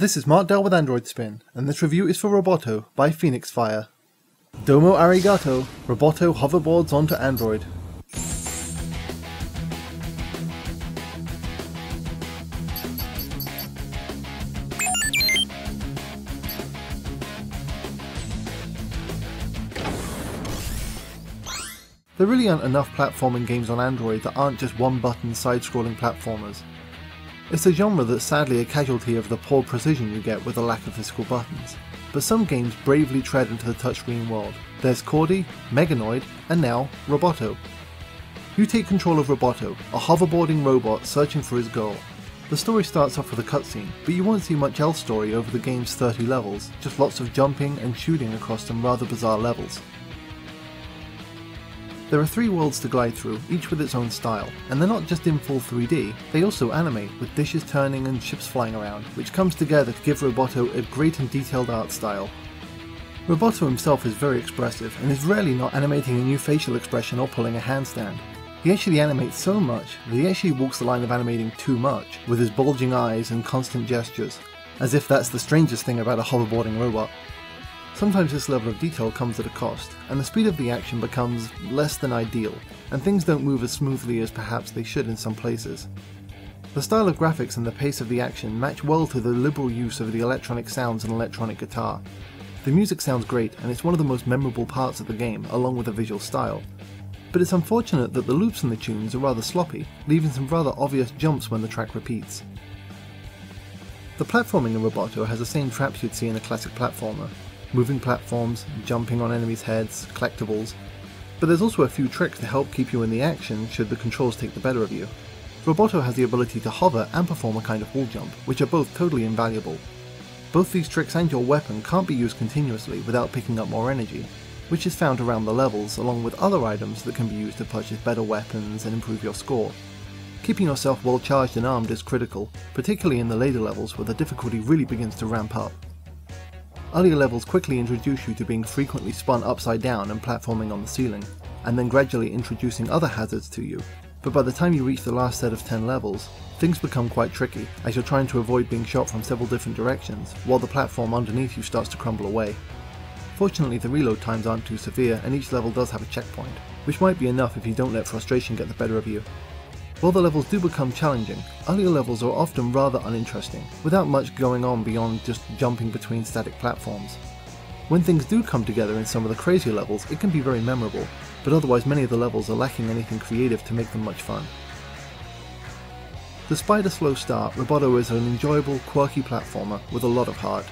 This is Mark Dell with Android Spin, and this review is for Roboto by Phoenix Fire. Domo arigato, Roboto hoverboards onto Android. There really aren't enough platforming games on Android that aren't just one-button side-scrolling platformers. It's a genre that's sadly a casualty of the poor precision you get with a lack of physical buttons. But some games bravely tread into the touchscreen world. There's Cordy, Meganoid, and now Roboto. You take control of Roboto, a hoverboarding robot searching for his goal. The story starts off with a cutscene, but you won't see much else story over the game's 30 levels, just lots of jumping and shooting across some rather bizarre levels. There are 3 worlds to glide through, each with its own style, and they're not just in full 3D, they also animate, with dishes turning and ships flying around, which comes together to give Roboto a great and detailed art style. Roboto himself is very expressive, and is rarely not animating a new facial expression or pulling a handstand. He actually animates so much that he actually walks the line of animating too much, with his bulging eyes and constant gestures, as if that's the strangest thing about a hoverboarding robot. Sometimes this level of detail comes at a cost, and the speed of the action becomes less than ideal, and things don't move as smoothly as perhaps they should in some places. The style of graphics and the pace of the action match well to the liberal use of the electronic sounds and electronic guitar. The music sounds great, and it's one of the most memorable parts of the game, along with the visual style. But it's unfortunate that the loops in the tunes are rather sloppy, leaving some rather obvious jumps when the track repeats. The platforming in Roboto has the same traps you'd see in a classic platformer. Moving platforms, jumping on enemies' heads, collectibles, but there's also a few tricks to help keep you in the action should the controls take the better of you. Roboto has the ability to hover and perform a kind of wall jump, which are both totally invaluable. Both these tricks and your weapon can't be used continuously without picking up more energy, which is found around the levels along with other items that can be used to purchase better weapons and improve your score. Keeping yourself well charged and armed is critical, particularly in the later levels where the difficulty really begins to ramp up. Earlier levels quickly introduce you to being frequently spun upside down and platforming on the ceiling, and then gradually introducing other hazards to you, but by the time you reach the last set of 10 levels, things become quite tricky as you're trying to avoid being shot from several different directions, while the platform underneath you starts to crumble away. Fortunately, the reload times aren't too severe, and each level does have a checkpoint, which might be enough if you don't let frustration get the better of you. While the levels do become challenging, earlier levels are often rather uninteresting, without much going on beyond just jumping between static platforms. When things do come together in some of the crazier levels, it can be very memorable, but otherwise many of the levels are lacking anything creative to make them much fun. Despite a slow start, Roboto is an enjoyable, quirky platformer with a lot of heart.